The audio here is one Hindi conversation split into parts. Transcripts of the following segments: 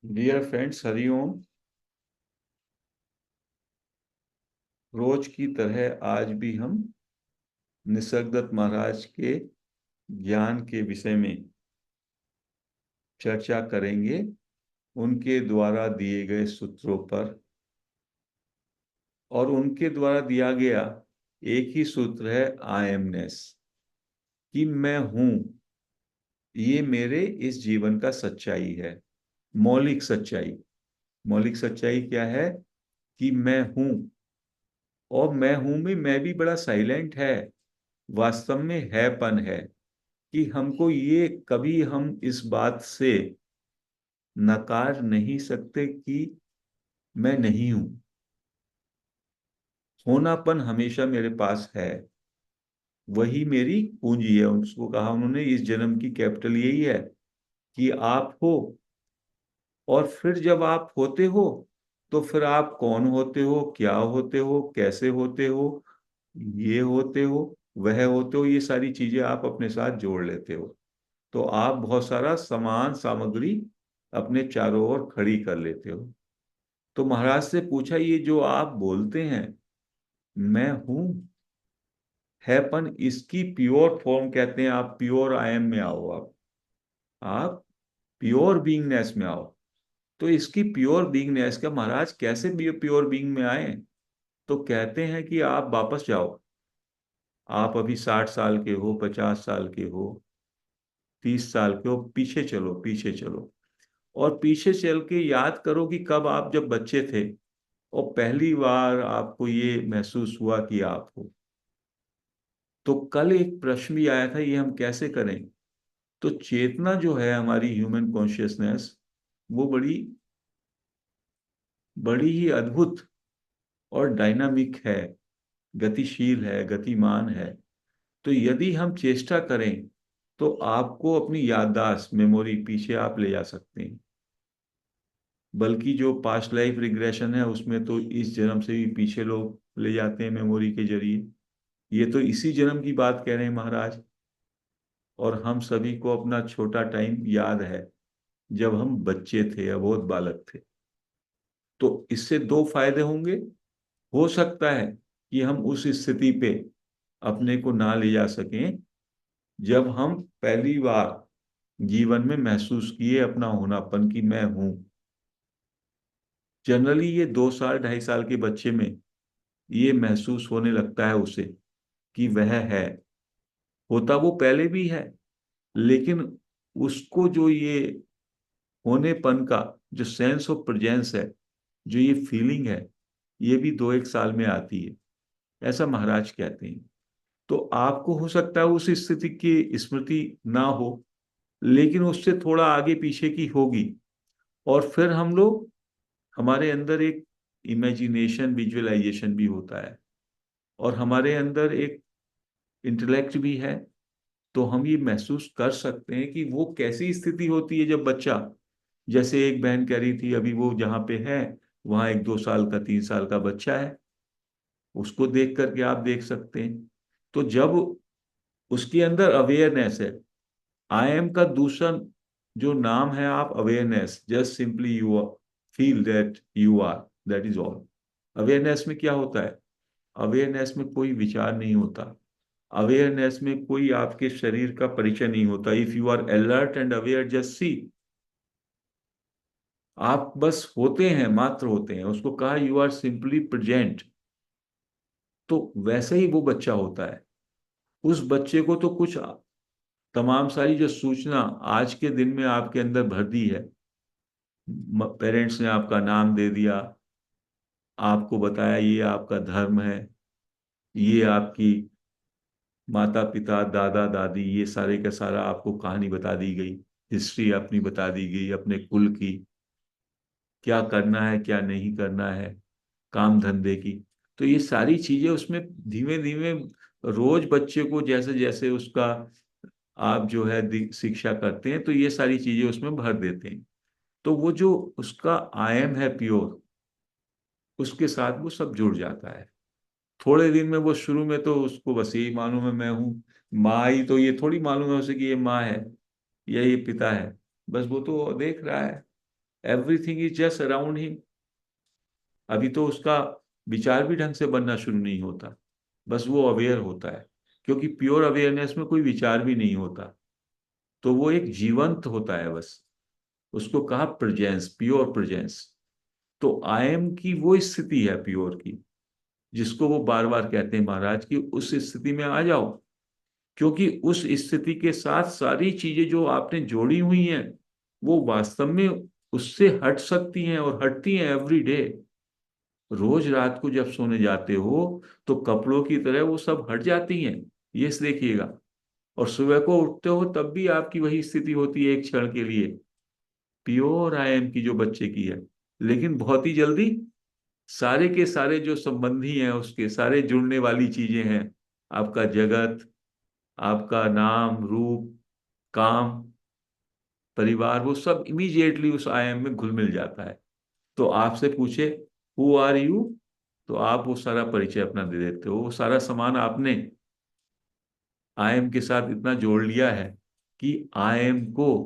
Dear friends, Hariom. रोज की तरह आज भी हम निसर्गदत्त महाराज के ज्ञान के विषय में चर्चा करेंगे, उनके द्वारा दिए गए सूत्रों पर। और उनके द्वारा दिया गया एक ही सूत्र है, आई एमनेस, कि मैं हूं। ये मेरे इस जीवन का सच्चाई है, मौलिक सच्चाई। मौलिक सच्चाई क्या है? कि मैं हूं। और मैं हूं में मैं भी बड़ा साइलेंट है, वास्तव में हैपन है। कि हमको ये कभी हम इस बात से नकार नहीं सकते कि मैं नहीं हूं। होनापन हमेशा मेरे पास है, वही मेरी पूंजी है। उसको कहा उन्होंने, इस जन्म की कैपिटल यही है कि आप हो। और फिर जब आप होते हो तो फिर आप कौन होते हो, क्या होते हो, कैसे होते हो, ये होते हो, वह होते हो, ये सारी चीजें आप अपने साथ जोड़ लेते हो। तो आप बहुत सारा सामान सामग्री अपने चारों ओर खड़ी कर लेते हो। तो महाराज से पूछा, ये जो आप बोलते हैं मैं हूं, हैपन, इसकी प्योर फॉर्म कहते हैं। आप प्योर आई एम में आओ। आप प्योर बीइंगनेस में आओ। तो इसकी प्योर बीइंगनेस का महाराज कैसे प्योर बीइंग में आए? तो कहते हैं कि आप वापस जाओ। आप अभी 60 साल के हो, 50 साल के हो, 30 साल के हो, पीछे चलो, पीछे चलो। और पीछे चल के याद करो कि कब आप जब बच्चे थे और पहली बार आपको ये महसूस हुआ कि आप हो। तो कल एक प्रश्न भी आया था, ये हम कैसे करें? तो चेतना जो है हमारी, ह्यूमन कॉन्शियसनेस, वो बड़ी बड़ी ही अद्भुत और डायनामिक है, गतिशील है, गतिमान है। तो यदि हम चेष्टा करें तो आपको अपनी याददाश्त, मेमोरी, पीछे आप ले जा सकते हैं। बल्कि जो पास्ट लाइफ रिग्रेशन है उसमें तो इस जन्म से भी पीछे लोग ले जाते हैं मेमोरी के जरिए। ये तो इसी जन्म की बात कह रहे हैं महाराज। और हम सभी को अपना छोटा टाइम याद है, जब हम बच्चे थे, अबोध बालक थे। तो इससे दो फायदे होंगे। हो सकता है कि हम उस स्थिति पे अपने को ना ले जा सकें जब हम पहली बार जीवन में महसूस किए अपना होनापन, कि मैं हूं। जनरली ये 2 साल 2.5 साल के बच्चे में ये महसूस होने लगता है उसे, कि वह है। होता वो पहले भी है, लेकिन उसको जो ये होनेपन का जो सेंस ऑफ प्रेजेंस है, जो ये फीलिंग है, ये भी 2-1 साल में आती है, ऐसा महाराज कहते हैं। तो आपको हो सकता है उस स्थिति की स्मृति ना हो, लेकिन उससे थोड़ा आगे पीछे की होगी। और फिर हम लोग, हमारे अंदर एक इमेजिनेशन, विजुअलाइजेशन भी होता है, और हमारे अंदर एक इंटेलेक्ट भी है। तो हम ये महसूस कर सकते हैं कि वो कैसी स्थिति होती है जब बच्चा, जैसे एक बहन कह रही थी, अभी वो जहाँ पे है वहां एक 2 साल का, 3 साल का बच्चा है। उसको देख करके आप देख सकते हैं। तो जब उसके अंदर अवेयरनेस है, आई एम का दूसरा जो नाम है, आप awareness, just simply you feel that you are, that is all. Awareness में क्या होता है? अवेयरनेस में कोई विचार नहीं होता। अवेयरनेस में कोई आपके शरीर का परिचय नहीं होता। If you are alert and aware, just see. आप बस होते हैं, मात्र होते हैं। उसको कहा यू आर सिंपली प्रेजेंट। तो वैसे ही वो बच्चा होता है। उस बच्चे को तो कुछ तमाम सारी जो सूचना आज के दिन में आपके अंदर भर दी है, पेरेंट्स ने आपका नाम दे दिया, आपको बताया ये आपका धर्म है, ये आपकी माता पिता, दादा दादी, ये सारे का सारा आपको कहानी बता दी गई, हिस्ट्री अपनी बता दी गई, अपने कुल की, क्या करना है क्या नहीं करना है, काम धंधे की। तो ये सारी चीजें उसमें धीमे धीमे, रोज बच्चे को जैसे जैसे उसका आप जो है शिक्षा करते हैं, तो ये सारी चीजें उसमें भर देते हैं। तो वो जो उसका आयम है प्योर, उसके साथ वो सब जुड़ जाता है। थोड़े दिन में वो, शुरू में तो उसको बस यही मालूम है मैं हूँ। माँ ही तो ये थोड़ी मालूम है उसे कि ये माँ है या ये पिता है। बस वो तो देख रहा है, everything is just around him. अभी तो उसका विचार भी ढंग से बनना शुरू नहीं होता, बस वो अवेयर होता है, क्योंकि प्योर अवेयरनेस में कोई विचार भी नहीं होता, तो वो एक जीवंत होता है बस। उसको कहा प्रेजेंस, प्योर प्रेजेंस। तो आई एम की वो स्थिति है प्योर की, जिसको वो बार बार कहते हैं महाराज की उस स्थिति में आ जाओ, क्योंकि उस स्थिति के साथ सारी चीजें जो आपने जोड़ी हुई हैं वो वास्तव में उससे हट सकती हैं और हटती हैं एवरी डे। रोज रात को जब सोने जाते हो तो कपड़ों की तरह वो सब हट जाती हैं, ये देखिएगा। और सुबह को उठते हो तब भी आपकी वही स्थिति होती है एक क्षण के लिए, प्योर आई एम की जो बच्चे की है। लेकिन बहुत ही जल्दी सारे के सारे जो संबंधी हैं उसके सारे जुड़ने वाली चीजें हैं, आपका जगत, आपका नाम रूप, काम, परिवार, वो सब इमीडिएटली उस आई एम में घुल मिल जाता है। तो आपसे पूछे हु आर यू, तो आप वो सारा परिचय अपना दे देते हो, वो सारा सामान आपने आई एम के साथ इतना जोड़ लिया है कि आई एम को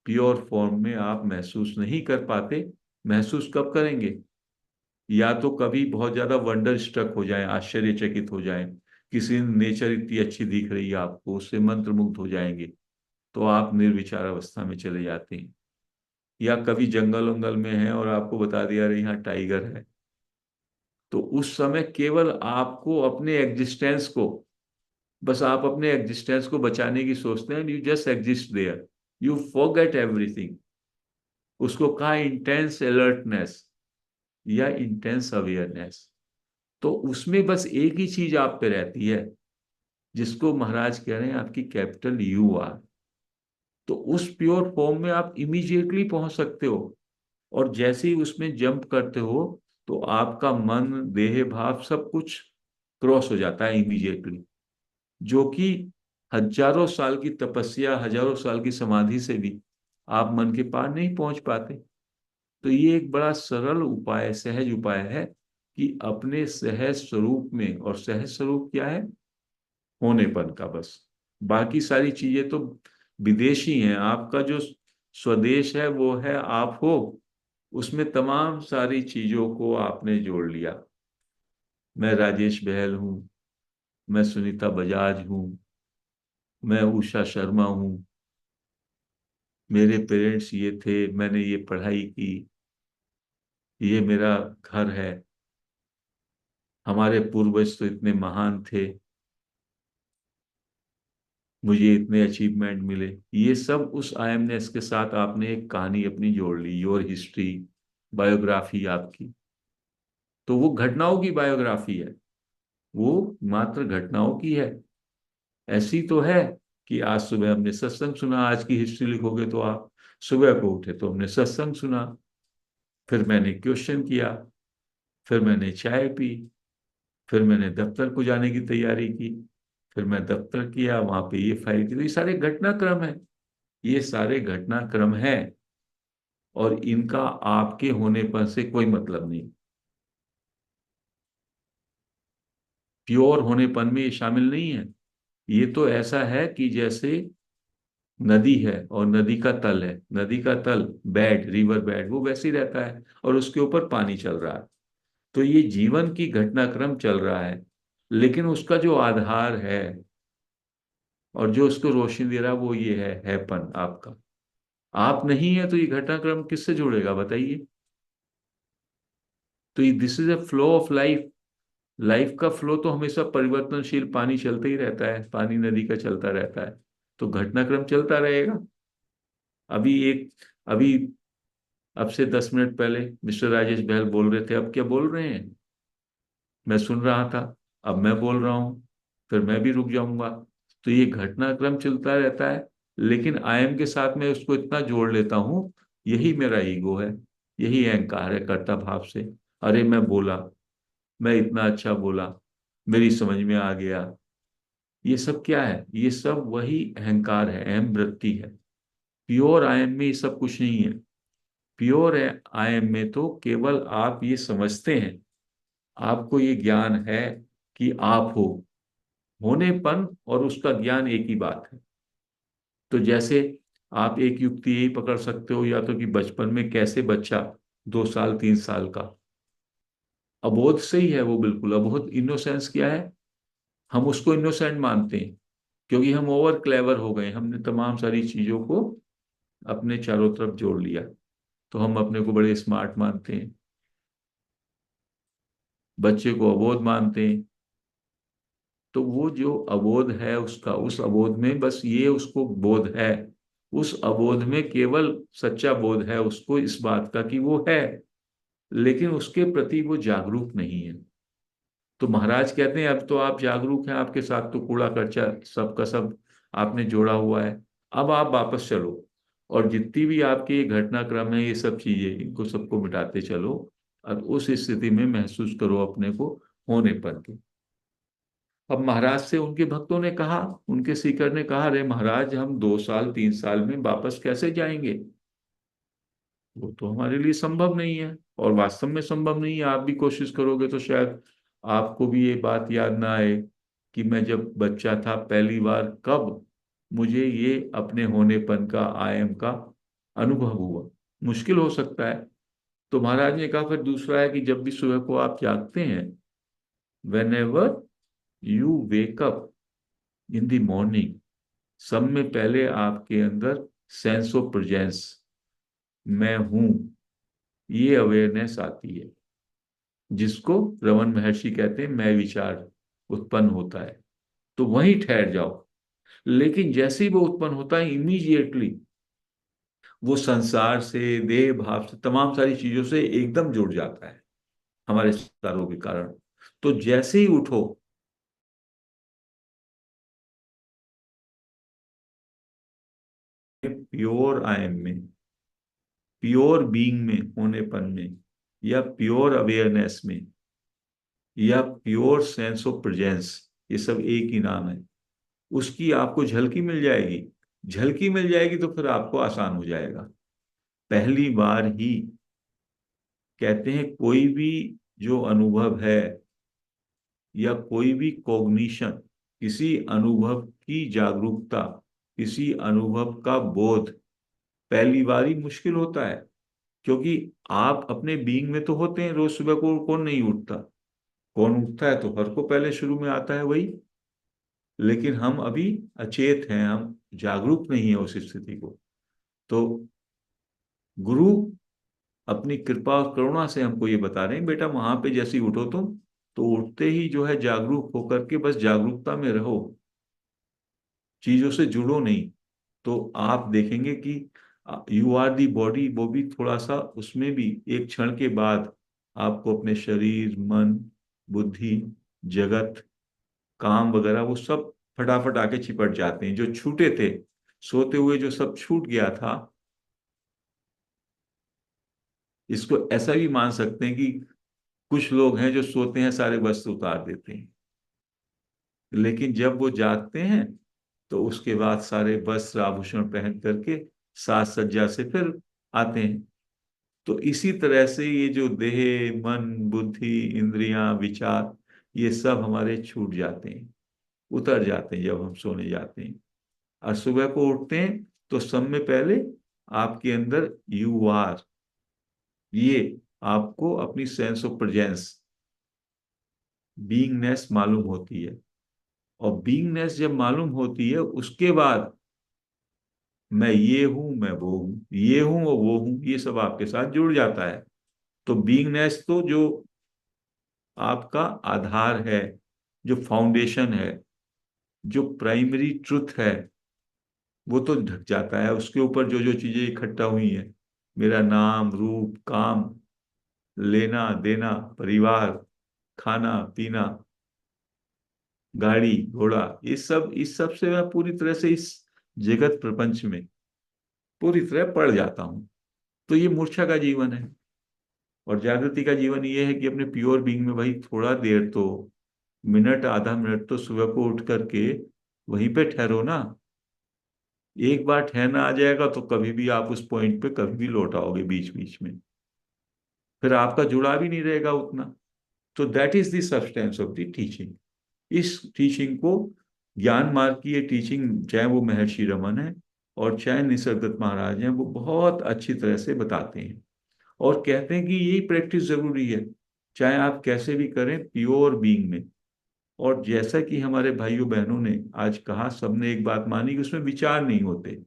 प्योर फॉर्म में आप महसूस नहीं कर पाते। महसूस कब करेंगे? या तो कभी बहुत ज्यादा वंडर स्ट्रक हो जाए, आश्चर्यचकित हो जाए, किसी नेचर इतनी अच्छी दिख रही है आपको, उससे मंत्र मुग्ध हो जाएंगे, तो आप निर्विचार अवस्था में चले जाते हैं। या कभी जंगल वंगल में है और आपको बता दिया रही यहाँ टाइगर है, तो उस समय केवल आपको अपने एग्जिस्टेंस को, बस आप अपने एग्जिस्टेंस को बचाने की सोचते हैं, you just exist there, you forget everything. उसको कहा इंटेंस अलर्टनेस या इंटेंस अवेयरनेस। तो उसमें बस एक ही चीज आप पे रहती है, जिसको महाराज कह रहे हैं आपकी कैपिटल यू आर। तो उस प्योर फॉर्म में आप इमीडिएटली पहुंच सकते हो, और जैसे ही उसमें जंप करते हो तो आपका मन, देह भाव सब कुछ क्रॉस हो जाता है इमीडिएटली, जो कि हजारों साल की तपस्या, हजारों साल की समाधि से भी आप मन के पार नहीं पहुंच पाते। तो ये एक बड़ा सरल उपाय, सहज उपाय है कि अपने सहज स्वरूप में, और सहज स्वरूप क्या है? होनेपन का बस। बाकी सारी चीजें तो विदेशी हैं, आपका जो स्वदेश है वो है आप हो, उसमें तमाम सारी चीजों को आपने जोड़ लिया। मैं राजेश बहल हूँ, मैं सुनीता बजाज हूँ, मैं उषा शर्मा हूँ, मेरे पेरेंट्स ये थे, मैंने ये पढ़ाई की, ये मेरा घर है, हमारे पूर्वज तो इतने महान थे, मुझे इतने अचीवमेंट मिले। ये सब उस आईएमनेस के साथ आपने एक कहानी अपनी जोड़ ली, योर हिस्ट्री, बायोग्राफी आपकी। तो वो घटनाओं की बायोग्राफी है, वो मात्र घटनाओं की है। ऐसी तो है कि आज सुबह हमने सत्संग सुना, आज की हिस्ट्री लिखोगे तो आप सुबह को उठे तो हमने सत्संग सुना, फिर मैंने क्वेश्चन किया, फिर मैंने चाय पी, फिर मैंने दफ्तर को जाने की तैयारी की, फिर मैं दफ्तर किया, वहां पे ये फाइल की। तो ये सारे घटनाक्रम है, ये सारे घटनाक्रम है, और इनका आपके होनेपन से कोई मतलब नहीं। प्योर होनेपन में ये शामिल नहीं है। ये तो ऐसा है कि जैसे नदी है और नदी का तल है, नदी का तल बेड, रिवर बेड, वो वैसे ही रहता है और उसके ऊपर पानी चल रहा है। तो ये जीवन की घटनाक्रम चल रहा है, लेकिन उसका जो आधार है और जो उसको रोशनी दे रहा है वो ये है पन आपका। आप नहीं है तो ये घटनाक्रम किससे जुड़ेगा बताइए? तो this is a flow of life. Life का फ्लो तो हमेशा परिवर्तनशील, पानी चलता ही रहता है, पानी नदी का चलता रहता है, तो घटनाक्रम चलता रहेगा। अभी एक अभी अब से 10 मिनट पहले मिस्टर राजेश बहल बोल रहे थे, अब क्या बोल रहे हैं? मैं सुन रहा था, अब मैं बोल रहा हूं, फिर मैं भी रुक जाऊंगा। तो ये घटनाक्रम चलता रहता है, लेकिन आई एम के साथ मैं उसको इतना जोड़ लेता हूं, यही मेरा ईगो है, यही अहंकार है कर्ता भाव से। अरे मैं बोला, मैं इतना अच्छा बोला, मेरी समझ में आ गया, ये सब क्या है? ये सब वही अहंकार है, अहम वृत्ति है। प्योर आई एम में ये सब कुछ नहीं है। प्योर आई एम में तो केवल आप ये समझते हैं, आपको ये ज्ञान है कि आप हो। होनेपन और उसका ज्ञान एक ही बात है। तो जैसे आप एक युक्ति यही पकड़ सकते हो, या तो कि बचपन में कैसे बच्चा 2 साल 3 साल का अबोध से ही है, वो बिल्कुल अबोध। इनोसेंस क्या है, हम उसको इनोसेंट मानते हैं क्योंकि हम ओवर क्लेवर हो गए, हमने तमाम सारी चीजों को अपने चारों तरफ जोड़ लिया, तो हम अपने को बड़े स्मार्ट मानते हैं, बच्चे को अबोध मानते हैं। तो वो जो अबोध है उसका, उस अबोध में बस ये उसको बोध है, उस अबोध में केवल सच्चा बोध है उसको इस बात का कि वो है, लेकिन उसके प्रति वो जागरूक नहीं है। तो महाराज कहते हैं अब तो आप जागरूक हैं, आपके साथ तो कूड़ा करचा सबका सब आपने जोड़ा हुआ है, अब आप वापस चलो और जितनी भी आपके ये घटनाक्रम है, ये सब चीजें, इनको सबको मिटाते चलो और उस स्थिति में महसूस करो अपने को होने पर के। अब महाराज से उनके भक्तों ने कहा, उनके सीकर ने कहा, अरे महाराज हम 2 साल 3 साल में वापस कैसे जाएंगे, वो तो हमारे लिए संभव नहीं है, और वास्तव में संभव नहीं है। आप भी कोशिश करोगे तो शायद आपको भी ये बात याद ना आए कि मैं जब बच्चा था पहली बार कब मुझे ये अपने होनेपन का, आई एम का अनुभव हुआ, मुश्किल हो सकता है। तो महाराज ने कहा फिर दूसरा है कि जब भी सुबह को आप जागते हैं, when ever you wake up in the morning, सब में पहले आपके अंदर सेंस ऑफ प्रेजेंस, मैं हूं, ये अवेयरनेस आती है, जिसको रमन महर्षि कहते हैं मैं विचार उत्पन्न होता है। तो वहीं ठहर जाओ। लेकिन जैसे ही वो उत्पन्न होता है, इमीडिएटली वो संसार से, देह भाव से, तमाम सारी चीजों से एकदम जुड़ जाता है हमारे संस्कारों के कारण। तो जैसे ही उठो, प्योर आई एम में, प्योर बीइंग में, होनेपन में, या प्योर अवेयरनेस में, या प्योर सेंस ऑफ प्रेजेंस, ये सब एक ही नाम है, उसकी आपको झलकी मिल जाएगी। झलकी मिल जाएगी तो फिर आपको आसान हो जाएगा। पहली बार ही कहते हैं कोई भी जो अनुभव है या कोई भी कॉग्निशन, किसी अनुभव की जागरूकता, किसी अनुभव का बोध पहली बार ही मुश्किल होता है। क्योंकि आप अपने बीइंग में तो होते हैं, रोज सुबह को कौन नहीं उठता, कौन उठता है तो हर को पहले शुरू में आता है वही। लेकिन हम अभी अचेत हैं, हम जागरूक नहीं है उस स्थिति को। तो गुरु अपनी कृपा और करुणा से हमको ये बता रहे हैं, बेटा वहां पे जैसे ही उठो तुम, तो उठते ही जो है जागरूक होकर के बस जागरूकता में रहो, चीजों से जुड़ो नहीं। तो आप देखेंगे कि यू आर दी बॉडी, वो भी थोड़ा सा उसमें भी एक क्षण के बाद आपको अपने शरीर, मन, बुद्धि, जगत, काम वगैरह वो सब फटाफट आके चिपट जाते हैं, जो छूटे थे सोते हुए, जो सब छूट गया था। इसको ऐसा भी मान सकते हैं कि कुछ लोग हैं जो सोते हैं सारे वस्त्र उतार देते हैं, लेकिन जब वो जागते हैं तो उसके बाद सारे वस्त्र आभूषण पहन करके साज सज्जा से फिर आते हैं। तो इसी तरह से ये जो देह, मन, बुद्धि, इंद्रियां, विचार, ये सब हमारे छूट जाते हैं, उतर जाते हैं जब हम सोने जाते हैं। और सुबह को उठते हैं तो सब में पहले आपके अंदर यू आर, ये आपको अपनी सेंस ऑफ प्रेजेंस, बीइंगनेस मालूम होती है। और बीइंगनेस जब मालूम होती है, उसके बाद मैं ये हूं, मैं वो हूं, ये हूं और वो हूं, ये सब आपके साथ जुड़ जाता है। तो बीइंगनेस तो जो आपका आधार है, जो फाउंडेशन है, जो प्राइमरी ट्रुथ है, वो तो ढक जाता है। उसके ऊपर जो जो चीजें इकट्ठा हुई हैं, मेरा नाम, रूप, काम, लेना देना, परिवार, खाना पीना, गाड़ी घोड़ा, इस सब से मैं पूरी तरह से इस जगत प्रपंच में पूरी तरह पड़ जाता हूं। तो ये मूर्छा का जीवन है। और जागृति का जीवन ये है कि अपने प्योर बीइंग में भाई थोड़ा देर तो, मिनट आधा मिनट तो सुबह को उठ करके वहीं पे ठहरो ना। एक बार ठहरना आ जाएगा तो कभी भी आप उस पॉइंट पे कभी भी लौट आओगे बीच बीच में, फिर आपका जुड़ा भी नहीं रहेगा उतना। तो that is the substance of the teaching. इस टीचिंग को, ज्ञान मार्ग की ये टीचिंग, चाहे वो महर्षि रमन है, और चाहे निसर्गदत्त महाराज हैं, वो बहुत अच्छी तरह से बताते हैं और कहते हैं कि यही प्रैक्टिस जरूरी है, चाहे आप कैसे भी करें, प्योर बीइंग में। और जैसा कि हमारे भाइयों बहनों ने आज कहा, सबने एक बात मानी कि उसमें विचार नहीं होते।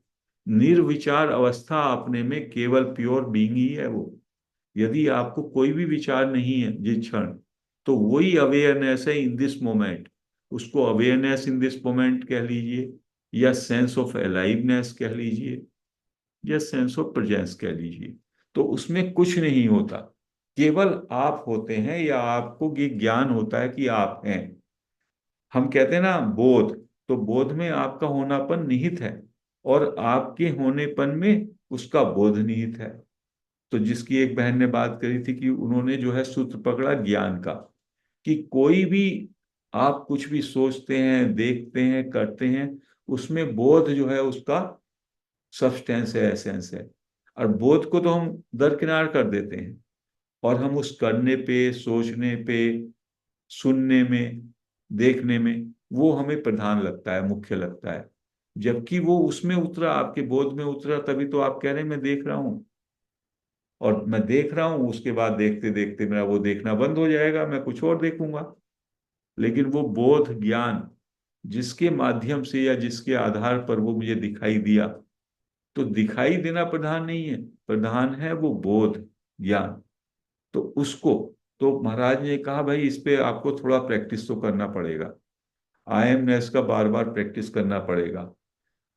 निर्विचार अवस्था अपने में केवल प्योर बीइंग ही है वो। यदि आपको कोई भी विचार नहीं है जिस क्षण, तो वही अवेयरनेस है इन दिस मोमेंट। उसको अवेयरनेस इन दिस मोमेंट कह लीजिए, या सेंस ऑफ अलाइवनेस कह लीजिए, या सेंस ऑफ प्रेजेंस कह लीजिए। तो उसमें कुछ नहीं होता, केवल आप होते हैं, या आपको ये ज्ञान होता है कि आप हैं। हम कहते हैं ना बोध, तो बोध में आपका होनापन निहित है, और आपके होनेपन में उसका बोध निहित है। तो जिसकी एक बहन ने बात करी थी कि उन्होंने जो है सूत्र पकड़ा ज्ञान का, कि कोई भी आप कुछ भी सोचते हैं, देखते हैं, करते हैं, उसमें बोध जो है उसका सब्सटेंस है, एसेंस है। और बोध को तो हम दरकिनार कर देते हैं, और हम उस करने पे, सोचने पे, सुनने में, देखने में, वो हमें प्रधान लगता है, मुख्य लगता है। जबकि वो उसमें उतरा, आपके बोध में उतरा, तभी तो आप कह रहे हैं मैं देख रहा हूं। और मैं देख रहा हूं, उसके बाद देखते देखते मेरा वो देखना बंद हो जाएगा, मैं कुछ और देखूंगा। लेकिन वो बोध ज्ञान जिसके माध्यम से या जिसके आधार पर वो मुझे दिखाई दिया, तो दिखाई देना प्रधान नहीं है, प्रधान है वो बोध ज्ञान। तो उसको, तो महाराज ने कहा भाई इस पे आपको थोड़ा प्रैक्टिस तो करना पड़ेगा, आई एमनेस का बार बार प्रैक्टिस करना पड़ेगा।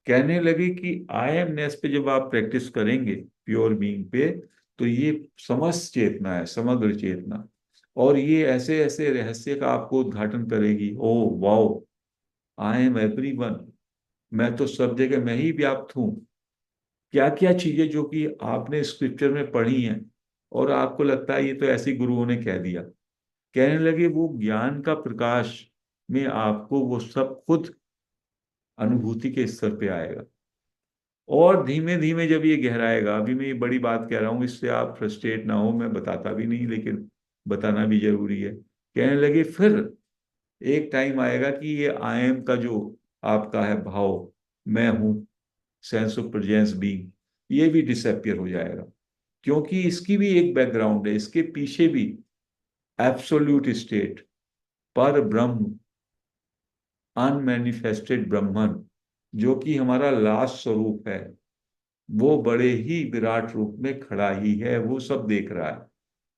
कहने लगे कि आई एमनेस पे जब आप प्रैक्टिस करेंगे, प्योर बीइंग पे, तो ये समस्त चेतना है, समग्र चेतना, और ये ऐसे ऐसे रहस्य का आपको उद्घाटन करेगी। Oh wow, I am everyone, मैं तो सब जगह मैं ही व्याप्त हूँ। क्या क्या चीजें जो कि आपने स्क्रिप्चर में पढ़ी हैं, और आपको लगता है ये तो ऐसे गुरुओं ने कह दिया। कहने लगे वो ज्ञान का प्रकाश में आपको वो सब खुद अनुभूति के स्तर पे आएगा। और धीमे धीमे जब ये गहराएगा, अभी मैं ये बड़ी बात कह रहा हूँ, इससे आप फ्रस्ट्रेट ना हो, मैं बताता भी नहीं, लेकिन बताना भी जरूरी है। कहने लगे फिर एक टाइम आएगा कि ये आई एम का जो आपका है भाव, मैं हूँ, सेंस ऑफ प्रेजेंस बीइंग, ये भी डिसअपियर हो जाएगा। क्योंकि इसकी भी एक बैकग्राउंड है, इसके पीछे भी एब्सोल्यूट स्टेट, पर ब्रह्म, अनमैनिफेस्टेड ब्रह्मन, जो कि हमारा लास्ट स्वरूप है, वो बड़े ही विराट रूप में खड़ा ही है, वो सब देख रहा है।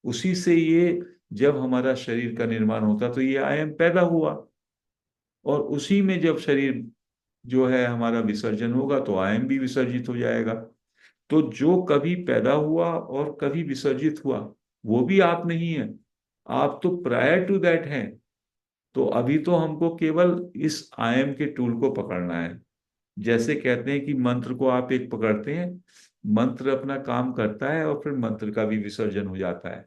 उसी से ये, जब हमारा शरीर का निर्माण होता तो ये आयम पैदा हुआ, और उसी में जब शरीर जो है हमारा विसर्जन होगा, तो आयम भी विसर्जित हो जाएगा। तो जो कभी पैदा हुआ और कभी विसर्जित हुआ, वो भी आप नहीं है, आप तो प्रायर टू दैट हैं। तो अभी तो हमको केवल इस आयम के टूल को पकड़ना है। जैसे कहते हैं कि मंत्र को आप एक पकड़ते हैं, मंत्र अपना काम करता है और फिर मंत्र का भी विसर्जन हो जाता है।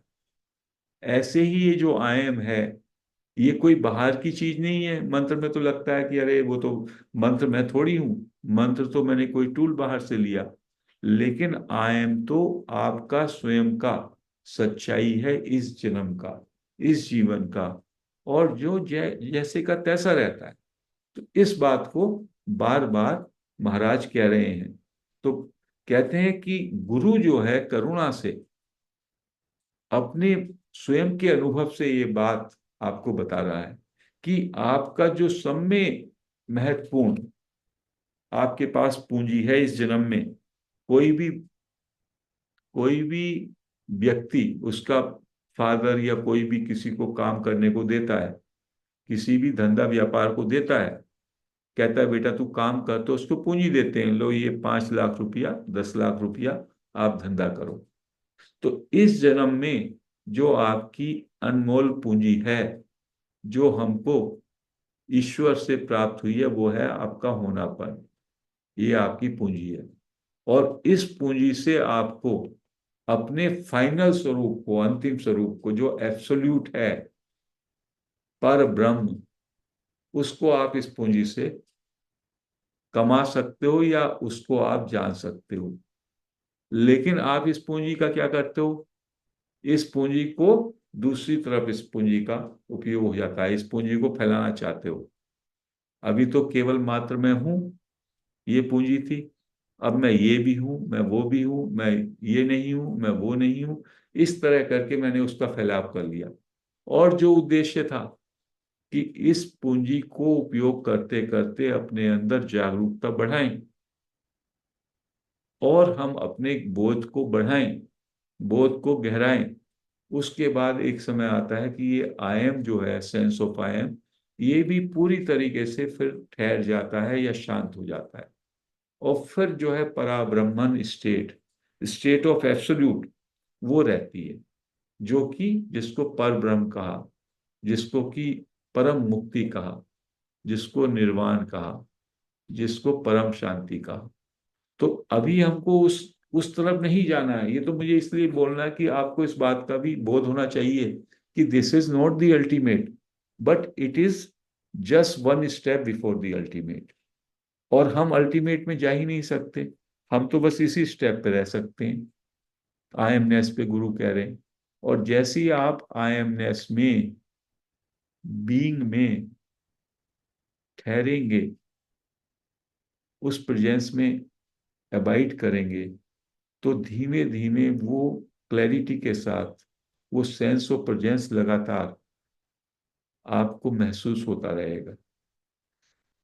ऐसे ही ये जो आयम है, ये कोई बाहर की चीज नहीं है। मंत्र में तो लगता है कि अरे वो तो मंत्र मैं थोड़ी हूं, मंत्र तो मैंने कोई टूल बाहर से लिया। लेकिन आयम तो आपका स्वयं का सच्चाई है, इस जन्म का, इस जीवन का, और जो जैसे का तैसा रहता है। तो इस बात को बार बार महाराज कह रहे हैं। तो कहते हैं कि गुरु जो है करुणा से अपने स्वयं के अनुभव से ये बात आपको बता रहा है कि आपका जो सब में महत्वपूर्ण आपके पास पूंजी है इस जन्म में, कोई भी कोई भी व्यक्ति उसका फादर या कोई भी किसी को काम करने को देता है, किसी भी धंधा व्यापार को देता है, कहता है बेटा तू काम कर, तो उसको पूंजी देते हैं, लो ये 5 लाख रुपया, 10 लाख रुपया, आप धंधा करो। तो इस जन्म में जो आपकी अनमोल पूंजी है, जो हमको ईश्वर से प्राप्त हुई है, वो है आपका होनापन। ये आपकी पूंजी है, और इस पूंजी से आपको अपने फाइनल स्वरूप को, अंतिम स्वरूप को, जो एब्सोल्यूट है, पर ब्रह्म, उसको आप इस पूंजी से कमा सकते हो, या उसको आप जान सकते हो। लेकिन आप इस पूंजी का क्या करते हो? इस पूंजी को दूसरी तरफ, इस पूंजी का उपयोग हो जाता है, इस पूंजी को फैलाना चाहते हो। अभी तो केवल मात्र मैं हूं, ये पूंजी थी। अब मैं ये भी हूं, मैं वो भी हूं, मैं ये नहीं हूं, मैं वो नहीं हूं। इस तरह करके मैंने उसका फैलाव कर लिया। और जो उद्देश्य था कि इस पूंजी को उपयोग करते करते अपने अंदर जागरूकता बढ़ाएं और हम अपने बोध को बढ़ाएं, बोध को गहराएं। उसके बाद एक समय आता है कि ये आई एम जो है, सेंस ऑफ आई एम, ये भी पूरी तरीके से फिर ठहर जाता है या शांत हो जाता है। और फिर जो है पराब्रह्मन स्टेट, स्टेट ऑफ एब्सोल्यूट, वो रहती है, जो कि जिसको पर ब्रह्म कहा, जिसको कि परम मुक्ति कहा, जिसको निर्वाण कहा, जिसको परम शांति कहा। तो अभी हमको उस तरफ नहीं जाना है। ये तो मुझे इसलिए बोलना है कि आपको इस बात का भी बोध होना चाहिए कि this is not the ultimate, but it is just one step before the ultimate. और हम अल्टीमेट में जा ही नहीं सकते, हम तो बस इसी स्टेप पे रह सकते हैं। आई एमनेस पे गुरु कह रहे हैं। और जैसे ही आप आई एमनेस में, बीइंग में ठहरेंगे, उस प्रेजेंस में अबाइड करेंगे, तो धीमे धीमे वो क्लैरिटी के साथ वो सेंस ऑफ प्रेजेंस लगातार आपको महसूस होता रहेगा।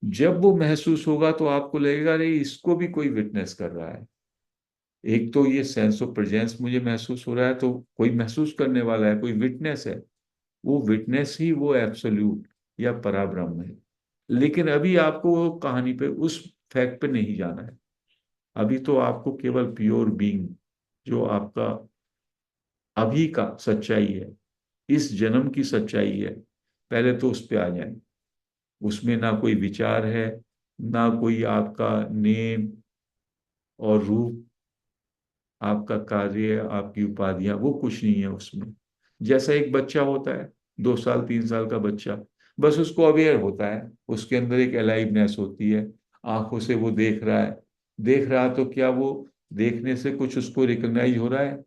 जब वो महसूस होगा तो आपको लगेगा अरे इसको भी कोई विटनेस कर रहा है। एक तो ये सेंस ऑफ प्रेजेंस मुझे महसूस हो रहा है, तो कोई महसूस करने वाला है, कोई विटनेस है। वो विटनेस ही वो एब्सोल्यूट या पराब्रह्म है। लेकिन अभी आपको वो कहानी पे, उस फैक्ट पे नहीं जाना है। अभी तो आपको केवल प्योर बीइंग, जो आपका अभी का सच्चाई है, इस जन्म की सच्चाई है, पहले तो उस पे आ जाए। उसमें ना कोई विचार है, ना कोई आपका नेम और रूप, आपका कार्य, आपकी उपाधियां, वो कुछ नहीं है उसमें। जैसा एक बच्चा होता है, 2 साल 3 साल का बच्चा, बस उसको अवेयर होता है, उसके अंदर एक अलाइवनेस होती है, आंखों से वो देख रहा है। देख रहा तो क्या वो देखने से कुछ उसको रिकॉग्नाइज हो रहा है?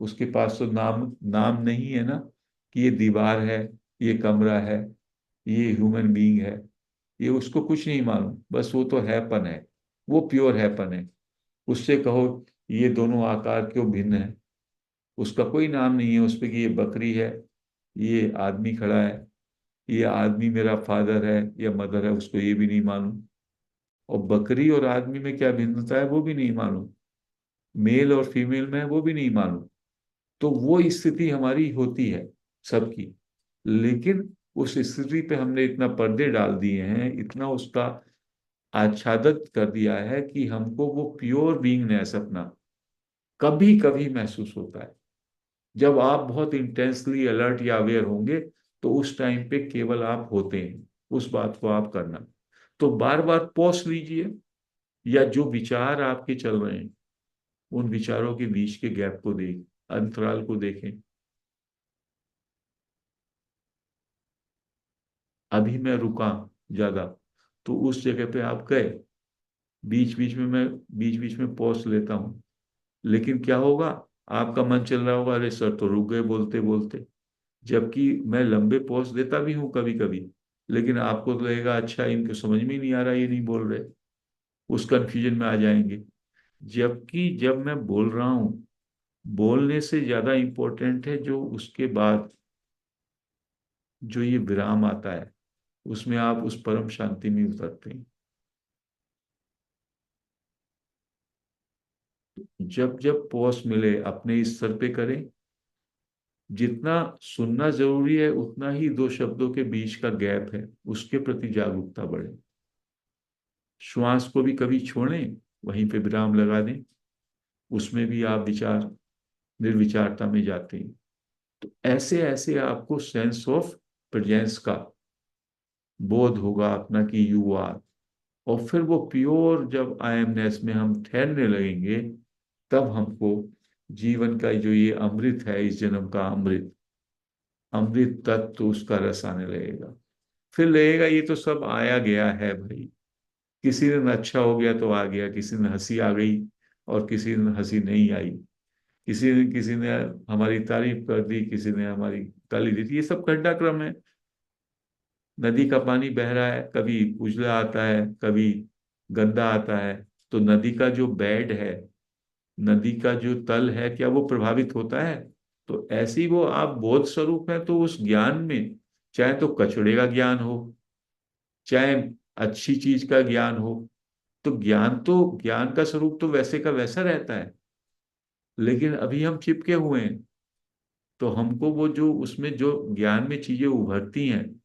उसके पास तो नाम नाम नहीं है ना, कि ये दीवार है, ये कमरा है, ये ह्यूमन बीइंग है। ये उसको कुछ नहीं मालूम, बस वो तो हैपन है, वो प्योर हैपन है। उससे कहो ये दोनों आकार क्यों भिन्न है, उसका कोई नाम नहीं है उस पे कि ये बकरी है, ये आदमी खड़ा है, ये आदमी मेरा फादर है या मदर है, उसको ये भी नहीं मालूम। और बकरी और आदमी में क्या भिन्नता है वो भी नहीं मालूम, मेल और फीमेल में है वो भी नहीं मालूम। तो वो स्थिति हमारी होती है सबकी। लेकिन उस स्थिति पे हमने इतना पर्दे डाल दिए हैं, इतना उसका आच्छादित कर दिया है कि हमको वो प्योर बीइंगनेस अपना कभी कभी महसूस होता है। जब आप बहुत इंटेंसली अलर्ट या अवेयर होंगे, तो उस टाइम पे केवल आप होते हैं, उस बात को आप करना। तो बार बार पॉज लीजिए, या जो विचार आपके चल रहे हैं, उन विचारों के बीच के गैप को देख, अंतराल को देखें। अभी मैं रुका ज्यादा, तो उस जगह पे आप गए, बीच बीच में मैं बीच बीच में पॉज लेता हूँ। लेकिन क्या होगा, आपका मन चल रहा होगा अरे सर तो रुक गए बोलते बोलते। जबकि मैं लंबे पॉज देता भी हूँ कभी कभी, लेकिन आपको तो लगेगा अच्छा इनको समझ में ही नहीं आ रहा, ये नहीं बोल रहे, उस कंफ्यूजन में आ जाएंगे। जबकि जब मैं बोल रहा हूँ, बोलने से ज्यादा इंपॉर्टेंट है जो उसके बाद जो ये विराम आता है, उसमें आप उस परम शांति में उतरते हैं। जब जब पॉज मिले अपने इस स्तर पे करें। जितना सुनना जरूरी है उतना ही दो शब्दों के बीच का गैप है, उसके प्रति जागरूकता बढ़े। श्वास को भी कभी छोड़ें, वहीं पे विराम लगा दें, उसमें भी आप विचार, निर्विचारता में जाते हैं। तो ऐसे ऐसे आपको सेंस ऑफ प्रेजेंस का बोध होगा अपना कि यू आर। और फिर वो प्योर जब आई एमनेस में हम ठहरने लगेंगे, तब हमको जीवन का जो ये अमृत है, इस जन्म का अमृत, अमृत तत्व उसका रस आने लगेगा। फिर लगेगा ये तो सब आया गया है भाई। किसी दिन अच्छा हो गया तो आ गया, किसी दिन हंसी आ गई और किसी दिन हंसी नहीं आई, किसी ने हमारी तारीफ कर दी, किसी ने हमारी गाली दी थी। ये सब घटनाक्रम है। नदी का पानी बह रहा है, कभी उजला आता है, कभी गंदा आता है, तो नदी का जो बेड है, नदी का जो तल है, क्या वो प्रभावित होता है? तो ऐसे ही वो आप बोध स्वरूप है, तो उस ज्ञान में चाहे तो कचड़े का ज्ञान हो, चाहे अच्छी चीज का ज्ञान हो, तो ज्ञान का स्वरूप तो वैसे का वैसा रहता है। लेकिन अभी हम चिपके हुए हैं, तो हमको वो जो उसमें जो ज्ञान में चीजें उभरती हैं,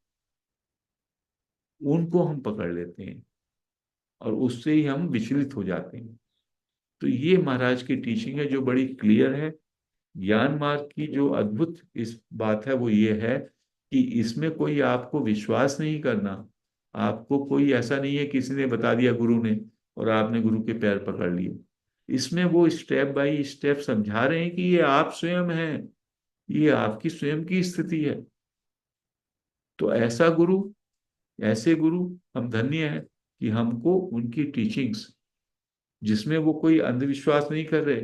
उनको हम पकड़ लेते हैं और उससे ही हम विचलित हो जाते हैं। तो ये महाराज की टीचिंग है जो बड़ी क्लियर है। ज्ञान मार्ग की जो अद्भुत इस बात है वो ये है कि इसमें कोई आपको विश्वास नहीं करना। आपको कोई ऐसा नहीं है किसी ने बता दिया गुरु ने और आपने गुरु के पैर पकड़ लिए। इसमें वो स्टेप बाय स्टेप समझा रहे हैं कि ये आप स्वयं हैं, ये आपकी स्वयं की स्थिति है। तो ऐसे गुरु हम धन्य हैं कि हमको उनकी टीचिंग्स, जिसमें वो कोई अंधविश्वास नहीं कर रहे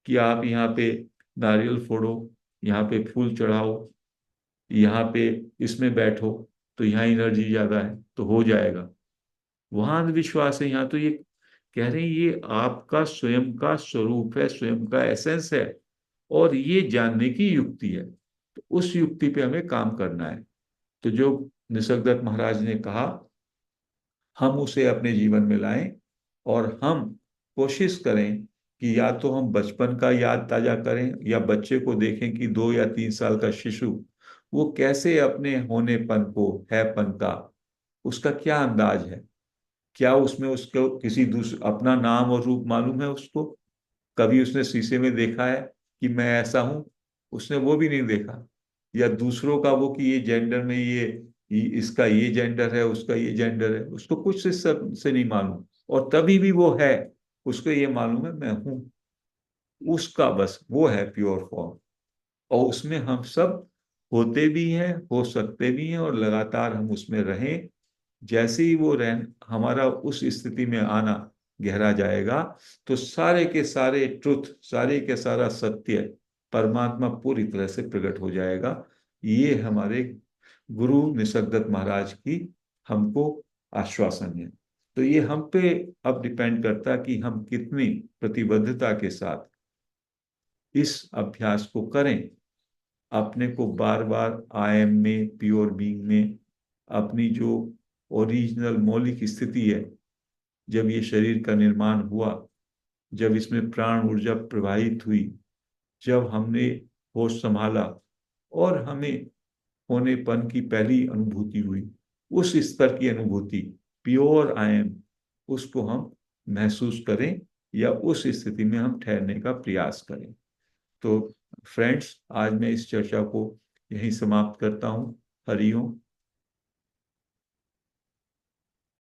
कि आप यहाँ पे नारियल फोड़ो, यहाँ पे फूल चढ़ाओ, यहाँ पे इसमें बैठो तो यहाँ एनर्जी ज्यादा है तो हो जाएगा। वहां अंधविश्वास है, यहाँ तो ये कह रहे हैं ये आपका स्वयं का स्वरूप है, स्वयं का एसेंस है, और ये जानने की युक्ति है। तो उस युक्ति पे हमें काम करना है। तो जो निसर्गदत्त महाराज ने कहा, हम उसे अपने जीवन में लाएं और हम कोशिश करें कि या तो हम बचपन का याद ताजा करें, या बच्चे को देखें कि 2 या 3 साल का शिशु वो कैसे अपने होनेपन को, हैपन का, उसका क्या अंदाज है। क्या उसमें उसको किसी दूसरे अपना नाम और रूप मालूम है उसको? कभी उसने शीशे में देखा है कि मैं ऐसा हूं? उसने वो भी नहीं देखा। या दूसरों का वो कि ये जेंडर में ये इसका ये जेंडर है, उसका ये जेंडर है, उसको कुछ से सब से नहीं मालूम। और तभी भी वो है, उसको ये मालूम है मैं हूं। उसका बस वो है प्योर फॉर्म। और उसमें हम सब होते भी हैं, हो सकते भी हैं, और लगातार हम उसमें रहें। जैसे ही वो रह हमारा उस स्थिति में आना गहरा जाएगा, तो सारे के सारे ट्रुथ, सारे के सारा सत्य, परमात्मा पूरी तरह से प्रकट हो जाएगा। ये हमारे गुरु निसर्गदत्त महाराज की हमको आश्वासन है। तो ये हम पे अब डिपेंड करता है कि हम कितनी प्रतिबद्धता के साथ इस अभ्यास को करें। अपने को बार बार आई एम में, प्योर बीइंग में, अपनी जो ओरिजिनल मौलिक स्थिति है, जब ये शरीर का निर्माण हुआ, जब इसमें प्राण ऊर्जा प्रवाहित हुई, जब हमने होश संभाला और हमें होनेपन की पहली अनुभूति हुई, उस स्तर की अनुभूति, प्योर आई एम, उसको हम महसूस करें, या उस स्थिति में हम ठहरने का प्रयास करें। तो फ्रेंड्स, आज मैं इस चर्चा को यहीं समाप्त करता हूँ। हरिओम।